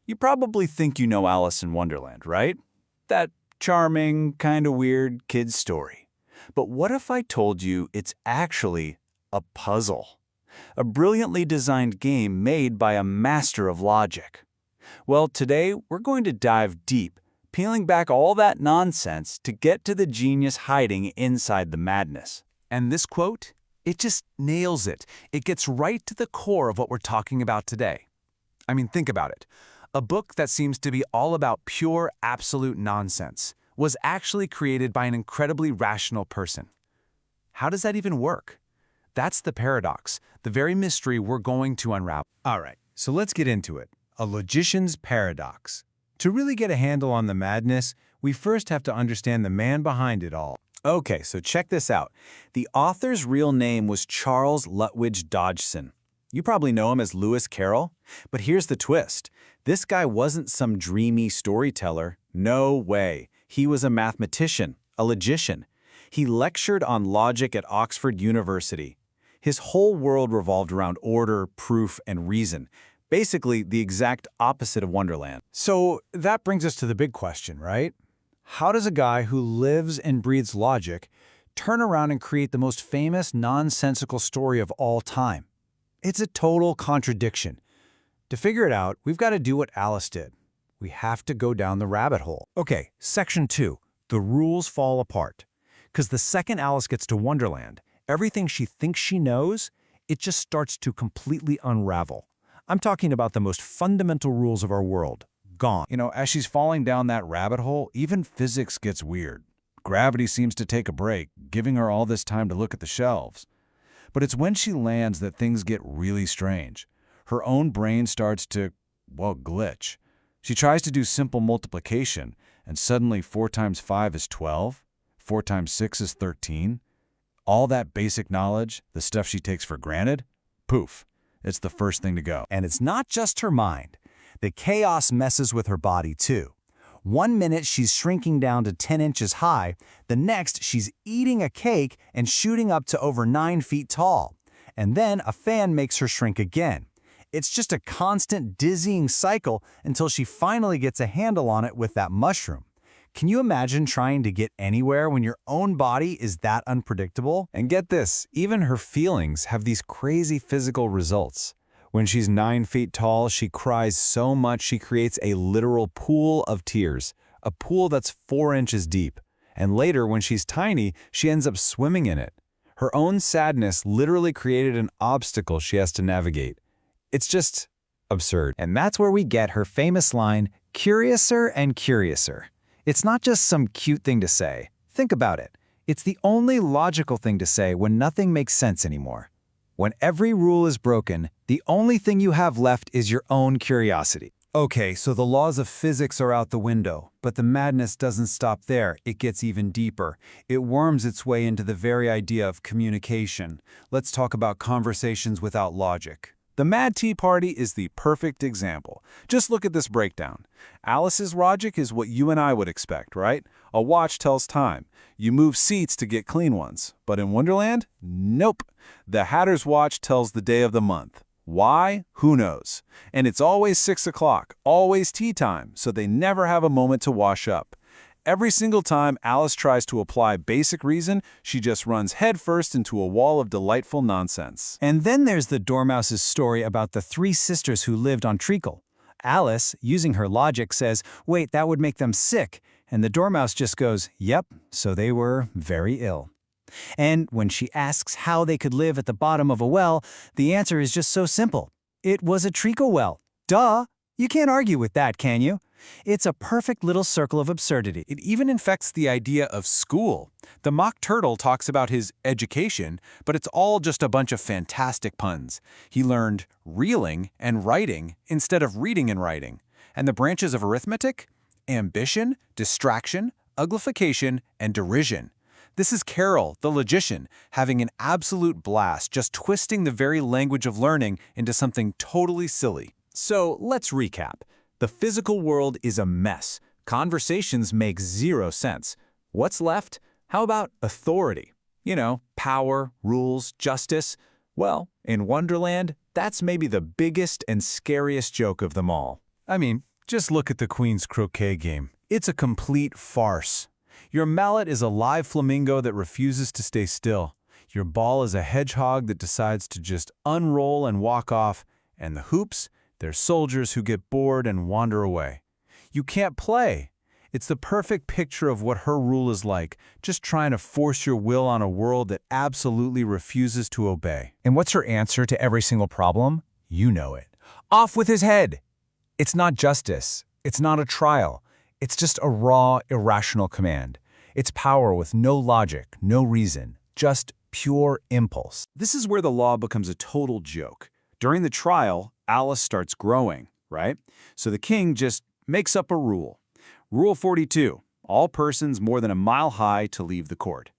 You probably think you know Alice in Wonderland, right? That charming, kind of weird kid's story. But what if I told you it's actually a puzzle? A brilliantly designed game made by a master of logic. Well, today we're going to dive deep, peeling back all that nonsense to get to the genius hiding inside the madness. And this quote, it just nails it. It gets right to the core of what we're talking about today. I mean, think about it. A book that seems to be all about pure, absolute nonsense was actually created by an incredibly rational person. How does that even work? That's the paradox, the very mystery we're going to unravel. All right, so let's get into it. A logician's paradox. To really get a handle on the madness, we first have to understand the man behind it all. Okay, so check this out. The author's real name was Charles Lutwidge Dodgson. You probably know him as Lewis Carroll. But here's the twist. This guy wasn't some dreamy storyteller. No way. He was a mathematician, a logician. He lectured on logic at Oxford University. His whole world revolved around order, proof, and reason. Basically, the exact opposite of Wonderland. So that brings us to the big question, right? How does a guy who lives and breathes logic turn around and create the most famous nonsensical story of all time? It's a total contradiction. To figure it out, we've got to do what Alice did. We have to go down the rabbit hole. Okay, section 2. The rules fall apart. Because the second Alice gets to Wonderland, everything she thinks she knows, it just starts to completely unravel. I'm talking about the most fundamental rules of our world. Gone. You know, as she's falling down that rabbit hole, even physics gets weird. Gravity seems to take a break, giving her all this time to look at the shelves. But it's when she lands that things get really strange. Her own brain starts to, well, glitch. She tries to do simple multiplication, and suddenly 4 times 5 is 12, 4 times 6 is 13. All that basic knowledge, the stuff she takes for granted, poof, it's the first thing to go. And it's not just her mind. The chaos messes with her body, too. One minute she's shrinking down to 10 inches high, the next she's eating a cake and shooting up to over 9 feet tall. And then a fan makes her shrink again. It's just a constant dizzying cycle until she finally gets a handle on it with that mushroom. Can you imagine trying to get anywhere when your own body is that unpredictable? And get this, even her feelings have these crazy physical results. When she's 9 feet tall, she cries so much she creates a literal pool of tears, a pool that's 4 inches deep. And later, when she's tiny, she ends up swimming in it. Her own sadness literally created an obstacle she has to navigate. It's just absurd. And that's where we get her famous line, "Curiouser and curiouser." It's not just some cute thing to say. Think about it. It's the only logical thing to say when nothing makes sense anymore. When every rule is broken, the only thing you have left is your own curiosity. Okay, so the laws of physics are out the window, but the madness doesn't stop there. It gets even deeper. It worms its way into the very idea of communication. Let's talk about conversations without logic. The Mad Tea Party is the perfect example. Just look at this breakdown. Alice's logic is what you and I would expect, right? A watch tells time. You move seats to get clean ones. But in Wonderland? Nope. The Hatter's watch tells the day of the month. Why? Who knows? And it's always 6 o'clock, always tea time, so they never have a moment to wash up. Every single time Alice tries to apply basic reason, she just runs headfirst into a wall of delightful nonsense. And then there's the Dormouse's story about the 3 sisters who lived on treacle. Alice, using her logic, says, wait, that would make them sick. And the Dormouse just goes, yep, so they were very ill. And when she asks how they could live at the bottom of a well, the answer is just so simple. It was a treacle well. Duh! You can't argue with that, can you? It's a perfect little circle of absurdity. It even infects the idea of school. The Mock Turtle talks about his education, but it's all just a bunch of fantastic puns. He learned reeling and writing instead of reading and writing. And the branches of arithmetic? Ambition, distraction, uglification, and derision. This is Carroll, the logician, having an absolute blast just twisting the very language of learning into something totally silly. So let's recap. The physical world is a mess. Conversations make zero sense. What's left? How about authority? You know, power, rules, justice. Well, in Wonderland, that's maybe the biggest and scariest joke of them all. I mean, Just look at the Queen's croquet game. It's a complete farce. Your mallet is a live flamingo that refuses to stay still. Your ball is a hedgehog that decides to just unroll and walk off, and the hoops, they're soldiers who get bored and wander away. You can't play. It's the perfect picture of what her rule is like, just trying to force your will on a world that absolutely refuses to obey. And what's her answer to every single problem? You know it. Off with his head! It's not justice. It's not a trial. It's just a raw, irrational command. It's power with no logic, no reason, just pure impulse. This is where the law becomes a total joke. During the trial, Alice starts growing, right? So the king just makes up a rule. Rule 42, all persons more than a mile high to leave the court.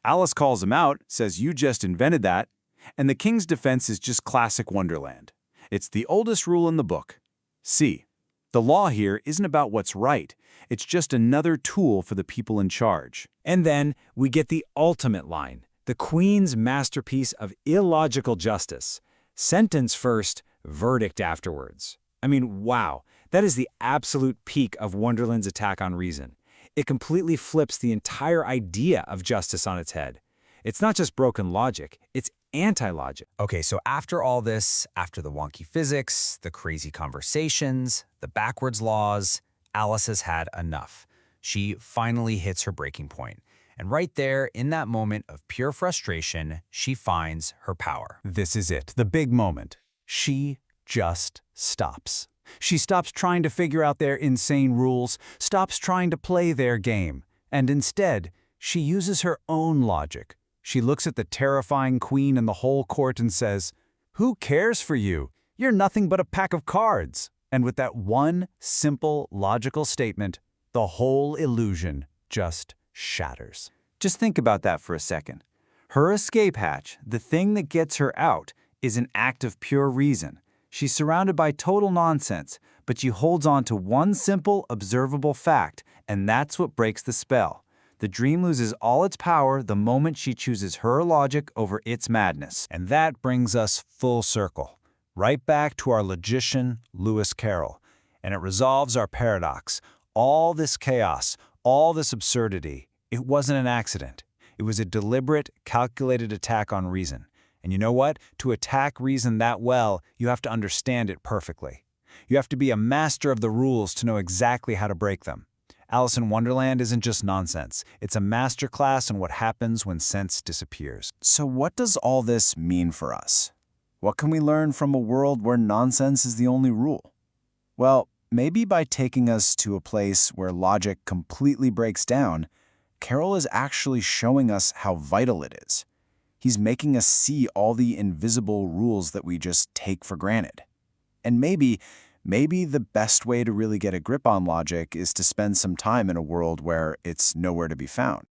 Alice calls him out, says you just invented that, and the king's defense is just classic Wonderland. It's the oldest rule in the book. C. The law here isn't about what's right. It's just another tool for the people in charge. And then we get the ultimate line, the Queen's masterpiece of illogical justice. Sentence first, verdict afterwards. I mean, wow, that is the absolute peak of Wonderland's attack on reason. It completely flips the entire idea of justice on its head. It's not just broken logic, it's anti-logic. Okay, so after all this, after the wonky physics, the crazy conversations, the backwards laws, Alice has had enough. She finally hits her breaking point. And right there, in that moment of pure frustration, she finds her power. This is it, the big moment. She just stops. She stops trying to figure out their insane rules, stops trying to play their game, and instead, she uses her own logic. She looks at the terrifying queen and the whole court and says, "Who cares for you? You're nothing but a pack of cards." And with that one simple, logical statement, the whole illusion just shatters. Just think about that for a second. Her escape hatch, the thing that gets her out, is an act of pure reason. She's surrounded by total nonsense, but she holds on to one simple, observable fact, and that's what breaks the spell. The dream loses all its power the moment she chooses her logic over its madness. And that brings us full circle, right back to our logician, Lewis Carroll. And it resolves our paradox. All this chaos, all this absurdity, it wasn't an accident. It was a deliberate, calculated attack on reason. And you know what? To attack reason that well, you have to understand it perfectly. You have to be a master of the rules to know exactly how to break them. Alice in Wonderland isn't just nonsense. It's a masterclass in what happens when sense disappears. So what does all this mean for us? What can we learn from a world where nonsense is the only rule? Well, maybe by taking us to a place where logic completely breaks down, Carroll is actually showing us how vital it is. He's making us see all the invisible rules that we just take for granted. And maybe the best way to really get a grip on logic is to spend some time in a world where it's nowhere to be found.